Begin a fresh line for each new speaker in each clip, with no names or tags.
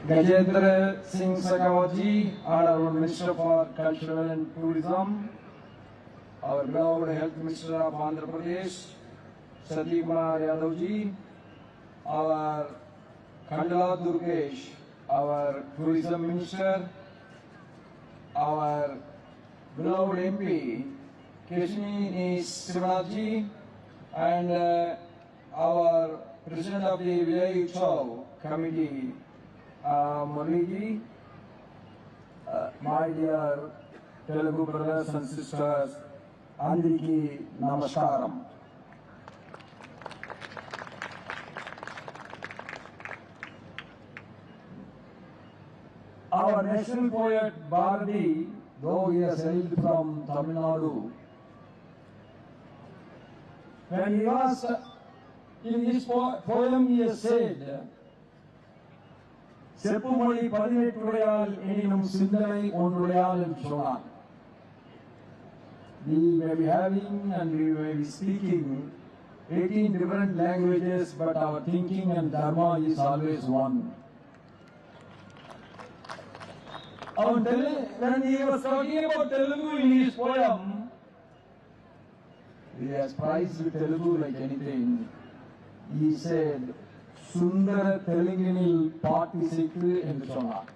Gajendra Singh Shekhawat, Honorable Minister for Culture and Tourism, our beloved Health Minister of Andhra Pradesh, Sati Kumar Yadav ji, our Khandala Durgesh, our Tourism Minister, our beloved MP, Keshini Srinath ji, and our President of the Village Utsav Committee, Murli ji, my dear Telugu brothers and sisters, Andariki Namaskaram. Our national poet Bharati, though he has hailed from Tamil Nadu, when he was in his poem he has said, செப்புமொழி 18 எனினும் சிந்தனை ஒன்றுடையால் என்று சொன்னார். We may be having and we may be speaking 18 different languages, but our thinking and dharma is always one. When he was talking about Telugu in his poem, he has prized Telugu like anything. He said, சுந்தர தெலுங்கினில் பாட்டிசைக்கு என்று சொன்னார்.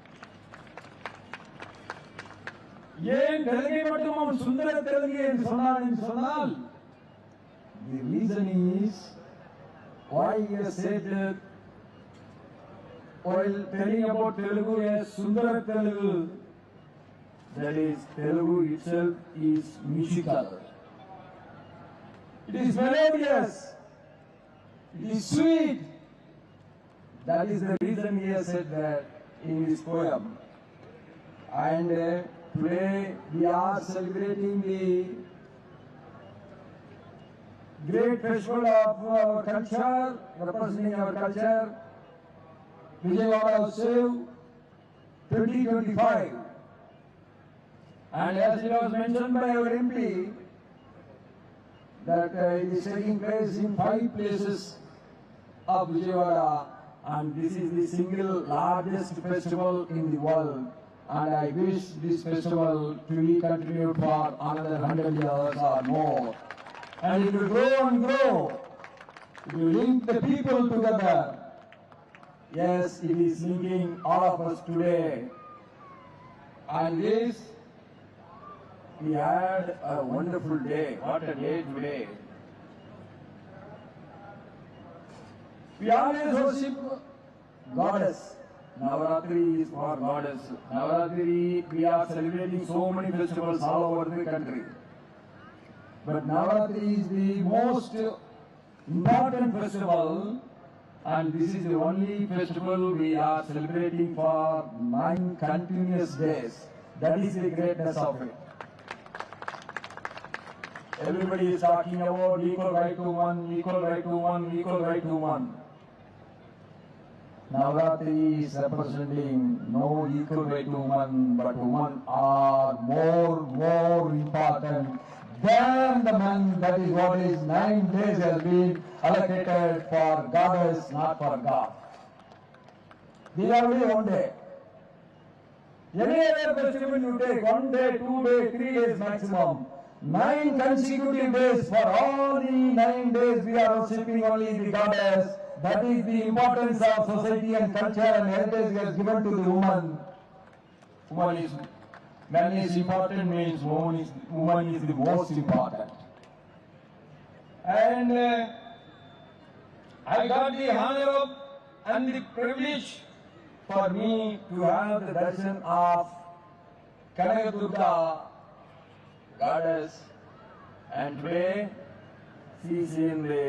ஏன் தெலுங்கை மட்டும் அவன் சுந்தர தெலுங்கு என்று சொன்னான் என்று சொன்னால், the reason is why he has said that while telling about Telugu as Sundara Telugu, that is, Telugu itself is musical. It is melodious. It is sweet. That is the reason he has said that in his poem. And today we are celebrating the great festival of our culture, representing our culture, Vijayawada Utsav 2025. And as it was mentioned by our MP, that it is taking place in 5 places of Vijayawada, and this is the single largest festival in the world. And I wish this festival to be continued for another 100 years or more. And it will grow and grow. It will link the people together. Yes, it is linking all of us today. And this, we had a wonderful day. What a day today. We always worship Goddess. Navaratri is for Goddess. Navaratri, we are celebrating so many festivals all over the country. But Navaratri is the most important festival, and this is the only festival we are celebrating for 9 continuous days. That is the greatness of it. Everybody is talking about equal right to woman, equal right to woman, equal right to woman. Navaratri is representing no equal right to woman, but women are more important than the men. That is what is 9 days has been allocated for goddess, not for God. These are only one day. Any other festival you take, 1 day, 2 days, 3 days maximum. 9 consecutive days, for all the 9 days we are worshipping only the goddess. That is the importance of society and culture and heritage has given to the woman. Man is important means woman is the most important. And I got the honor and the privilege for me to have the darshan of Kanaka goddess, and today she is in the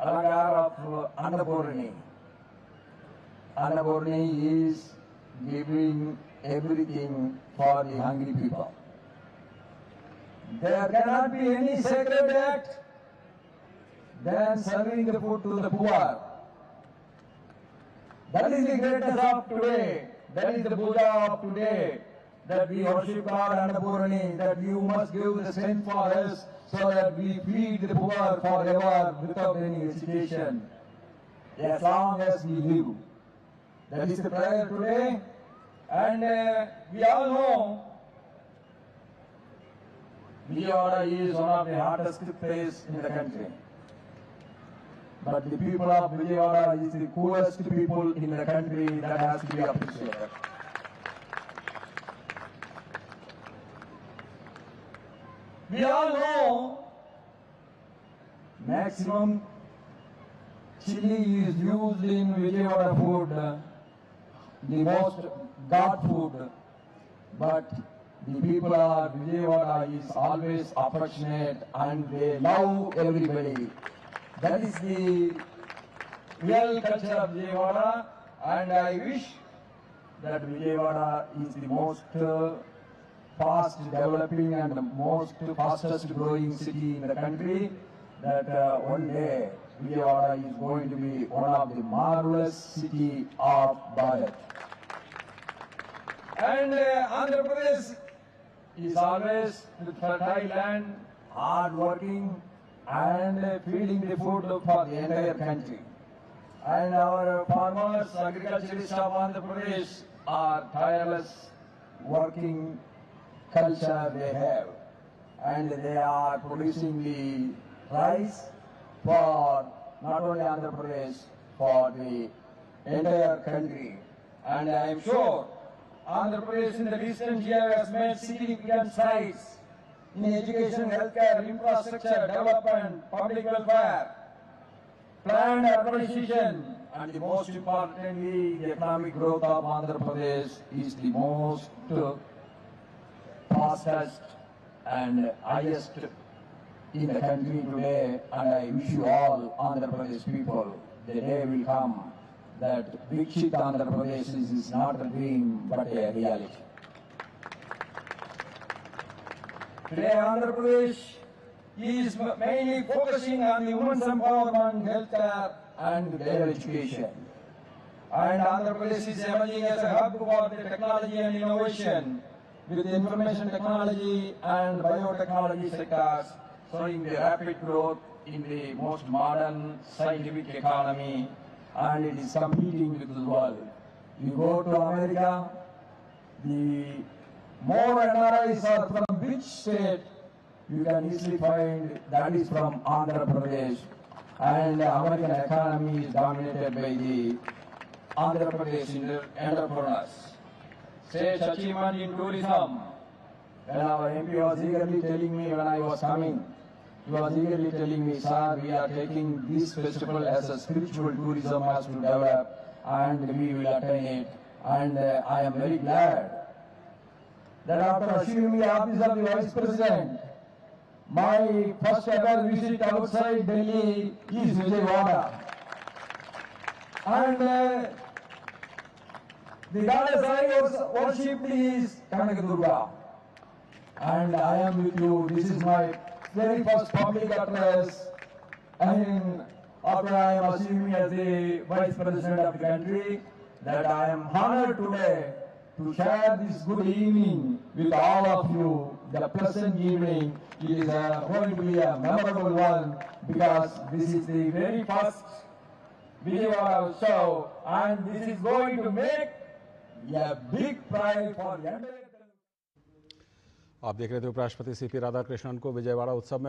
Alangar of Annapurni. Annapurni is giving everything for the hungry people. There cannot be any sacred act than serving the food to the poor. That is the greatness of today. That is the Puja of today. That we worship God Annapurni, that you must give the strength for us so that we feed the poor forever without any hesitation. as long as we live. That is the prayer today. And we all know Vijayawada is one of the hottest place in the country. But the people of Vijayawada is the coolest people in the country. That has to be appreciated. We all know maximum chili is used in Vijayawada food, the most God food. But the people of Vijayawada is always affectionate and they love everybody. That is the real culture of Vijayawada, and I wish that Vijayawada is the most fast developing and the most fastest growing city in the country, that one day Vijayawada is going to be one of the marvelous city of Bharat. And Andhra Pradesh is always the fertile land, hard working and feeding the food for the entire country. And our farmers, agriculturists of Andhra Pradesh are tireless working culture they have, and they are producing the rice for not only Andhra Pradesh, for the entire country. And I am sure Andhra Pradesh in the recent year has made significant strides in education, healthcare, infrastructure, development, public welfare, planned urbanization, and the most importantly, the economic growth of Andhra Pradesh is the most fastest and highest in the country today. And I wish you all Andhra Pradesh people, the day will come that Vikshit Andhra Pradesh is not a dream but a reality. Today Andhra Pradesh is mainly focusing on the women's empowerment, healthcare and their education. And Andhra Pradesh is emerging as a hub for the technology and innovation, with the information technology and biotechnology sectors showing the rapid growth in the most modern scientific economy, and it is competing with the world. You go to America, the more NRIs are from which state, you can easily find that is from Andhra Pradesh. And the American economy is dominated by the Andhra Pradesh entrepreneurs. State achievement in tourism. When our MP was eagerly telling me when I was coming, he was eagerly telling me, sir, we are taking this festival as a spiritual tourism has to develop and we will attain it. And I am very glad that after assuming the office of the Vice President, my first ever visit outside Delhi is Vijayawada. And the goddess I worshipped is Kanaka. And I am with you. This is my very first public address. And after I am assuming as the Vice President of the country, that I am honored today to share this good evening with all of you, the pleasant evening. It is going to be a memorable one because this is the very first Vijayawada show, and this is going to make a big pride for the entire.
आप देख रहे थे उपराष्ट्रपति CP Radhakrishnan को विजयवाड़ा उत्सव में